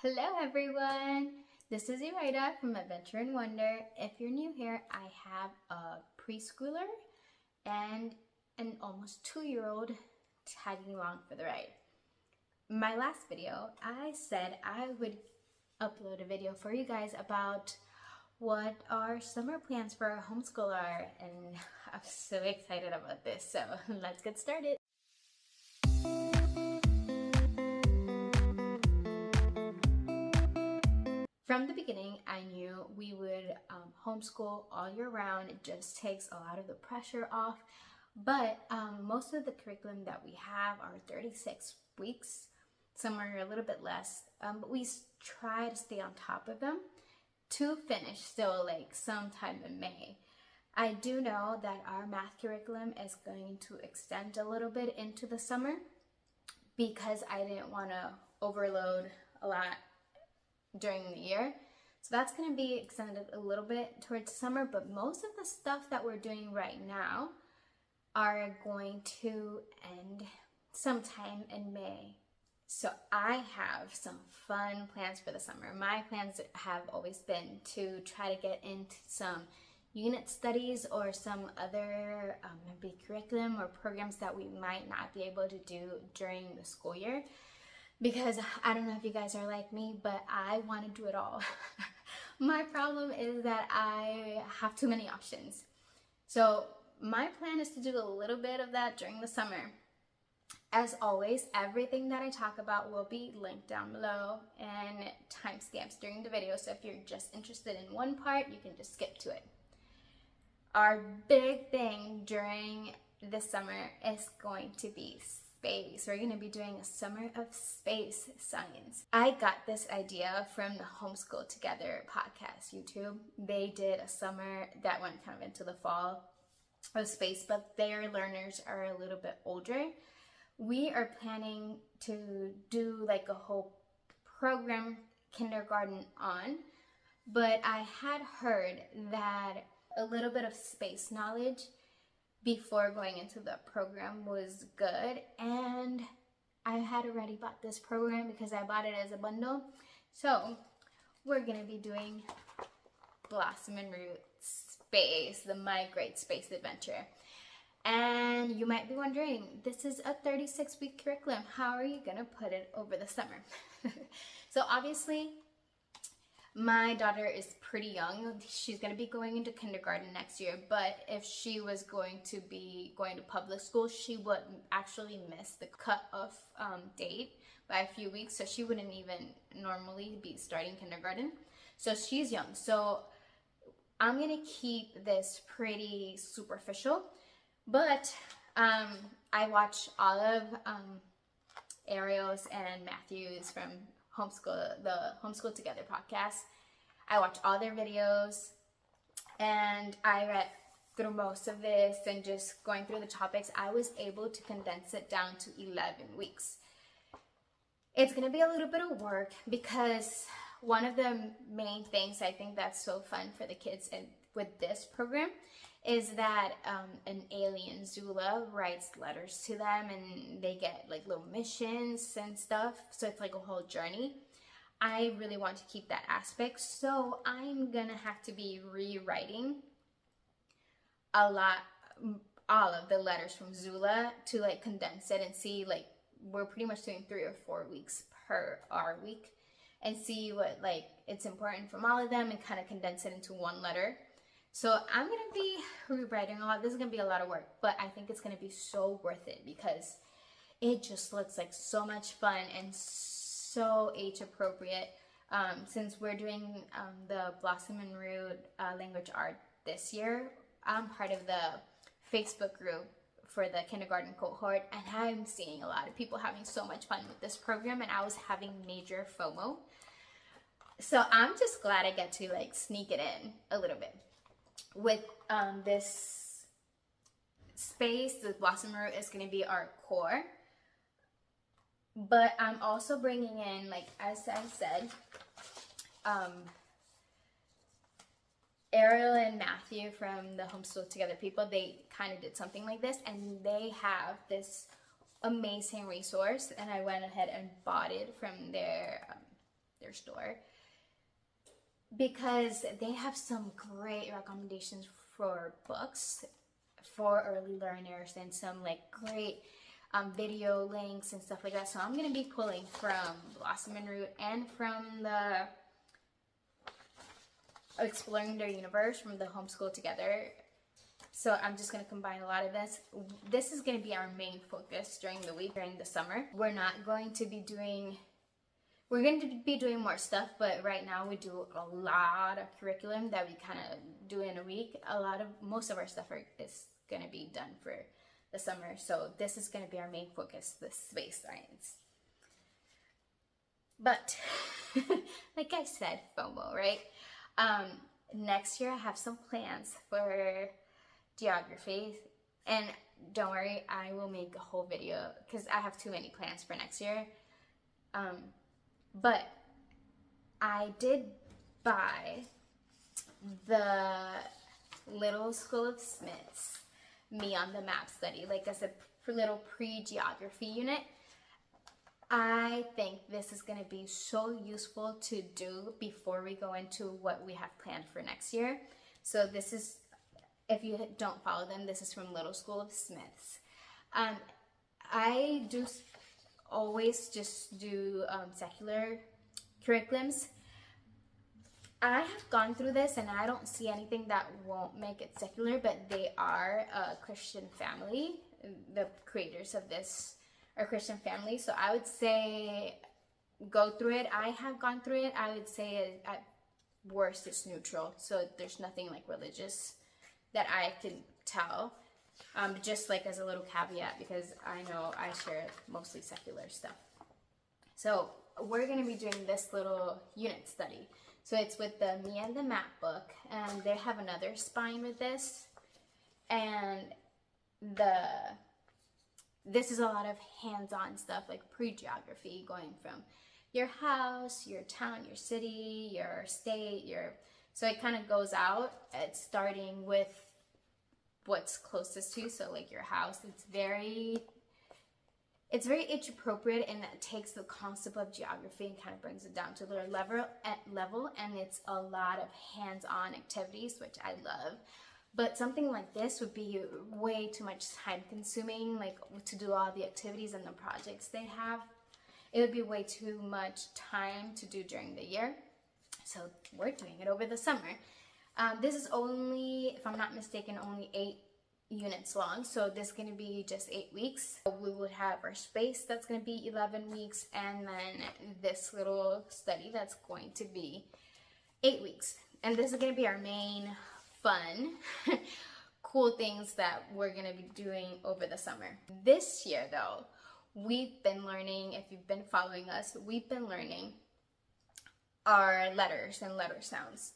Hello everyone, this is Iraida from Adventure and Wonder. If you're new here, I have a preschooler and an almost 2-year-old tagging along for the ride. My last video, I said I would upload a video for you guys about what our summer plans for our homeschool are, and I'm so excited about this, so let's get started. From the beginning, I knew we would homeschool all year round. It just takes a lot of the pressure off. But most of the curriculum that we have are 36 weeks. Some are a little bit less. But we try to stay on top of them to finish still like sometime in May. I do know that our math curriculum is going to extend a little bit into the summer because I didn't want to overload a lot during the year. So that's going to be extended a little bit towards summer, but most of the stuff that we're doing right now are going to end sometime in May. So I have some fun plans for the summer. My plans have always been to try to get into some unit studies or some other maybe curriculum or programs that we might not be able to do during the school year. Because I don't know if you guys are like me, but I want to do it all. My problem is that I have too many options. So my plan is to do a little bit of that during the summer. As always, everything that I talk about will be linked down below and timestamps during the video. So if you're just interested in one part, you can just skip to it. Our big thing during the summer is going to be space. We're going to be doing a summer of space science. I got this idea from the Homeschool Together podcast, YouTube. They did a summer that went kind of into the fall of space, but their learners are a little bit older. We are planning to do like a whole program kindergarten on, but I had heard that a little bit of space knowledge before going into the program was good, and I had already bought this program because I bought it as a bundle. So we're gonna be doing Blossom and Root Space, the My Great Space Adventure. And you might be wondering, this is a 36-week curriculum. How are you gonna put it over the summer? So obviously, my daughter is pretty young. She's going to be going into kindergarten next year, but if she was going to be going to public school, she would actually miss the cut-off date by a few weeks, so she wouldn't even normally be starting kindergarten. So she's young. So I'm going to keep this pretty superficial, but I watch all of Ariel's and Matthew's from the Homeschool Together podcast. I watch all their videos, and I read through most of this, and just going through the topics, I was able to condense it down to 11 weeks. It's going to be a little bit of work because one of the main things I think that's so fun for the kids with this program is that an alien Zula writes letters to them, and they get like little missions and stuff. So it's like a whole journey. I really want to keep that aspect. So I'm gonna have to be rewriting all of the letters from Zula to like condense it and see, like, we're pretty much doing 3 or 4 weeks per our week, and see what like it's important from all of them and kind of condense it into one letter. So I'm going to be rewriting a lot. This is going to be a lot of work, but I think it's going to be so worth it because it just looks like so much fun and so age appropriate. Since we're doing the Blossom and Root language art this year, I'm part of the Facebook group for the kindergarten cohort, and I'm seeing a lot of people having so much fun with this program, and I was having major FOMO. So I'm just glad I get to like sneak it in a little bit. With this space, the Blossom Root is going to be our core, but I'm also bringing in, like as I said, Ariel and Matthew from the Homeschool Together people. They kind of did something like this, and they have this amazing resource, and I went ahead and bought it from their their store, because they have some great recommendations for books for early learners and some like great video links and stuff like that. So I'm going to be pulling from Blossom and Root and from the Exploring Their Universe from the Homeschool Together. So I'm just going to combine a lot of this. This is going to be our main focus during the week, during the summer. We're going to be doing more stuff, but right now we do a lot of curriculum that we kind of do in a week. Most of our stuff is going to be done for the summer. So this is going to be our main focus, the space science. But like I said, FOMO, right? Next year I have some plans for geography, and don't worry, I will make a whole video because I have too many plans for next year. But I did buy the Little School of Smith's Me on the Map study, like as a little pre-geography unit. I think this is going to be so useful to do before we go into what we have planned for next year. So this is, if you don't follow them, this is from Little School of Smith's. I do always just do secular curriculums. I have gone through this and I don't see anything that won't make it secular, but they are a Christian family. The creators of this are Christian family, so I would say go through it. I have gone through it. I would say at worst it's neutral, so there's nothing like religious that I can tell. Just like as a little caveat, because I know I share mostly secular stuff. So we're going to be doing this little unit study. So it's with the Me and the Map book, and they have another spine with this. And this is a lot of hands-on stuff, like pre-geography, going from your house, your town, your city, your state, so it kind of goes out. It's starting with what's closest to you, so like your house. It's very age appropriate, and it takes the concept of geography and kind of brings it down to their level, and it's a lot of hands-on activities, which I love. But something like this would be way too much time consuming, like to do all the activities and the projects they have. It would be way too much time to do during the year. So we're doing it over the summer. This is only, if I'm not mistaken, only 8 units long. So this is going to be just 8 weeks. We would have our space that's going to be 11 weeks. And then this little study that's going to be 8 weeks. And this is going to be our main fun, cool things that we're going to be doing over the summer. This year though, we've been learning, if you've been following us, we've been learning our letters and letter sounds.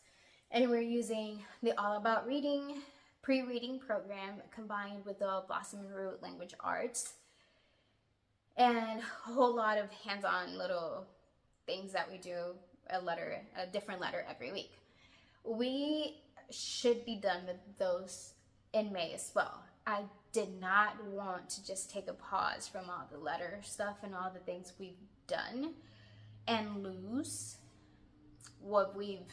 And we're using the All About Reading pre-reading program combined with the Blossom and Root language arts, and a whole lot of hands-on little things that we do, a different letter every week. We should be done with those in May as well. I did not want to just take a pause from all the letter stuff and all the things we've done and lose what we've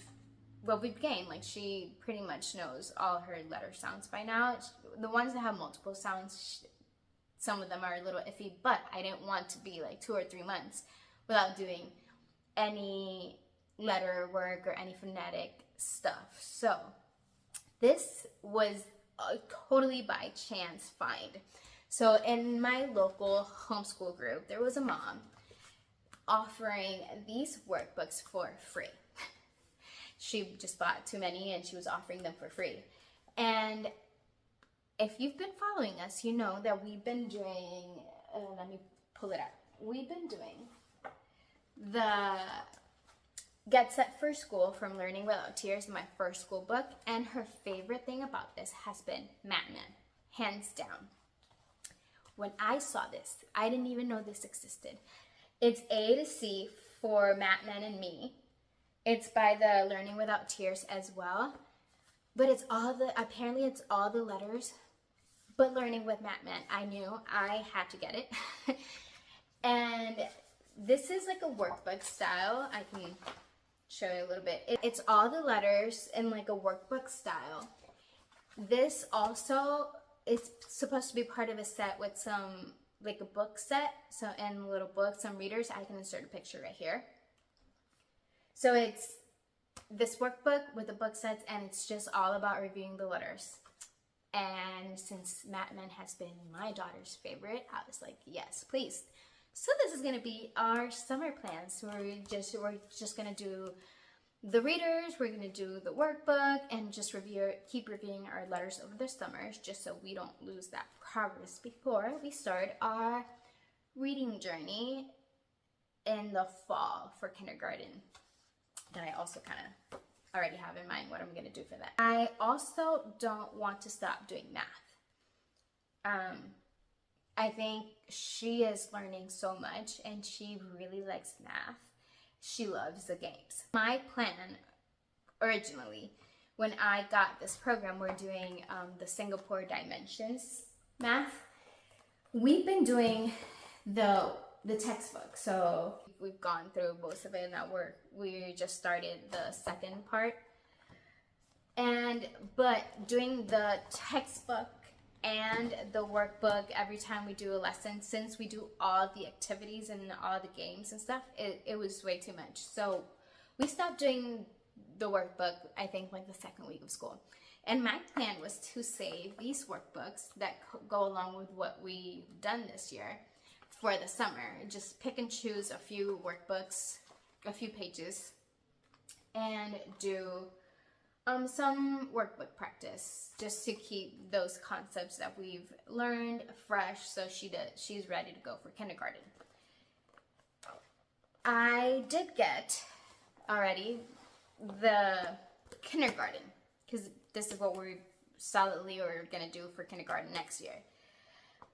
gained. Like, she pretty much knows all her letter sounds by now. The ones that have multiple sounds, some of them are a little iffy, but I didn't want to be like 2 or 3 months without doing any letter work or any phonetic stuff. So this was a totally by chance find. So in my local homeschool group, there was a mom offering these workbooks for free. She just bought too many and she was offering them for free. And if you've been following us, you know that we've been doing, let me pull it up. We've been doing the Get Set for School from Learning Without Tears, my first school book. And her favorite thing about this has been Matman, hands down. When I saw this, I didn't even know this existed. It's A to C for Matman and me. It's by the Learning Without Tears as well. But apparently it's all the letters, but Learning with Matman. I knew I had to get it. And this is like a workbook style. I can show you a little bit. It's all the letters in like a workbook style. This also is supposed to be part of a set with some, like a book set, so, and a little book, some readers. I can insert a picture right here. So it's this workbook with the book sets, and it's just all about reviewing the letters. And since Matman has been my daughter's favorite, I was like, yes, please. So this is gonna be our summer plans. We're just gonna do the readers, we're gonna do the workbook, and just keep reviewing our letters over the summers, just so we don't lose that progress before we start our reading journey in the fall for kindergarten. That I also kind of already have in mind what I'm gonna do for that. I also don't want to stop doing math. I think she is learning so much, and she really likes math. She loves the games. My plan originally, when I got this program, we're doing the Singapore Dimensions math. We've been doing the textbook, so we've gone through most of it. Now we just started the second part, but doing the textbook and the workbook every time we do a lesson, since we do all the activities and all the games and stuff, it was way too much. So we stopped doing the workbook, I think, like the second week of school. And my plan was to save these workbooks that go along with what we've done this year for the summer. Just pick and choose a few workbooks, a few pages, and do some workbook practice, just to keep those concepts that we've learned fresh, so she's ready to go for kindergarten. I did get already the kindergarten, because this is what we're solidly gonna do for kindergarten next year.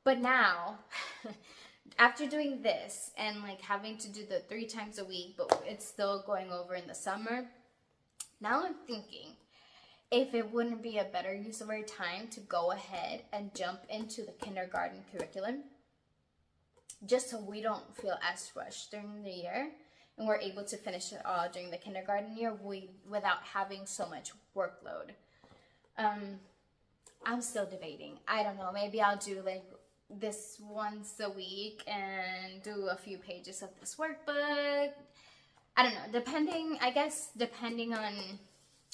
But now, after doing this and like having to do the 3 times a week, but it's still going over in the summer, now I'm thinking if it wouldn't be a better use of our time to go ahead and jump into the kindergarten curriculum, just so we don't feel as rushed during the year, and we're able to finish it all during the kindergarten year without having so much workload. I'm still debating. I don't know, maybe I'll do like this once a week and do a few pages of this workbook. I don't know, depending on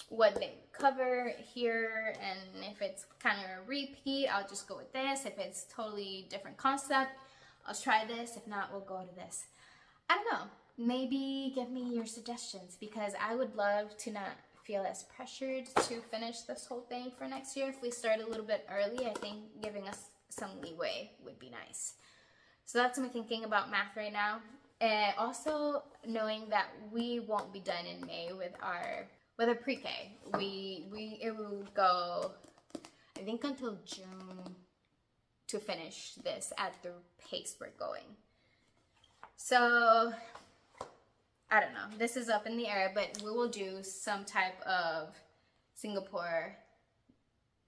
what they cover here, and if it's kind of a repeat, I'll just go with this. If it's totally different concept, I'll try this. If not, we'll go to this. I don't know, maybe give me your suggestions, because I would love to not feel as pressured to finish this whole thing for next year. If we start a little bit early, I think giving us some leeway would be nice. So that's my thinking about math right now. And also knowing that we won't be done in May with our pre-K. It will go, I think, until June to finish this at the pace we're going. So I don't know, this is up in the air, but we will do some type of Singapore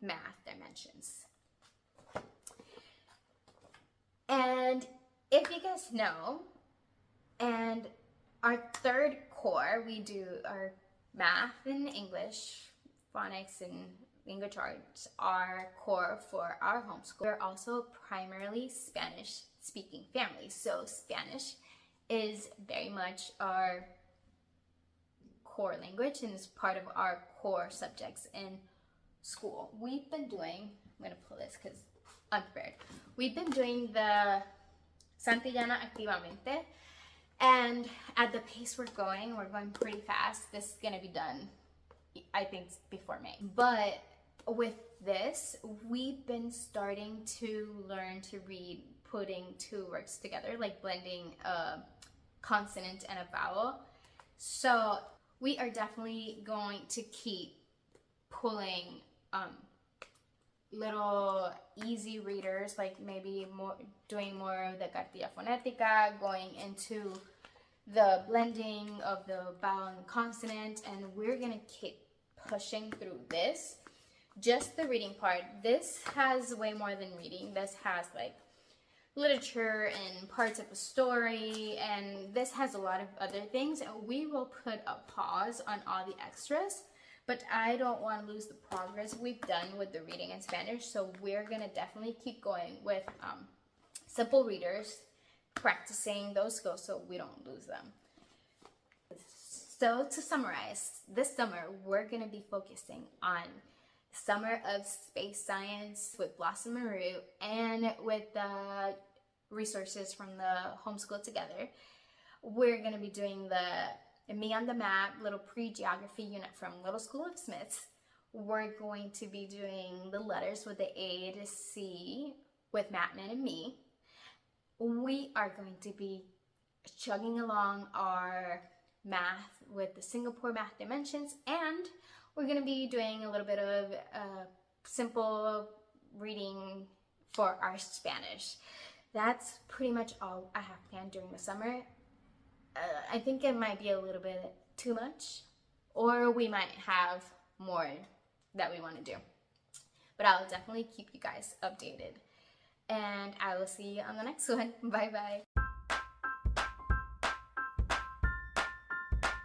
math dimensions. And if you guys know, and our third core, we do our math and English, phonics and language arts are core for our homeschool. We're also primarily Spanish speaking family, so Spanish is very much our core language and is part of our core subjects in school. We've been doing, I'm gonna pull this because I'm prepared. We've been doing the Santillana Activamente, and at the pace we're going pretty fast. This is gonna be done, I think, before May. But with this, we've been starting to learn to read putting 2 words together, like blending a consonant and a vowel. So we are definitely going to keep pulling little easy readers, like maybe doing more of the cartilla fonética, going into the blending of the vowel and consonant, and we're gonna keep pushing through this. Just the reading part, this has way more than reading. This has like literature and parts of a story, and this has a lot of other things, and we will put a pause on all the extras, but I don't want to lose the progress we've done with the reading in Spanish, so we're gonna definitely keep going with simple readers, practicing those skills so we don't lose them. So to summarize, this summer we're gonna be focusing on Summer of Space Science with Blossom and Root, and with the resources from the Homeschool Together. We're going to be doing the Me on the Map little pre-geography unit from Little School of Smiths. We're going to be doing the letters with the A to C with Mattman and me. We are going to be chugging along our math with the Singapore Math Dimensions, and we're going to be doing a little bit of simple reading for our Spanish. That's pretty much all I have planned during the summer. I think it might be a little bit too much, or we might have more that we want to do. But I'll definitely keep you guys updated. And I will see you on the next one. Bye bye.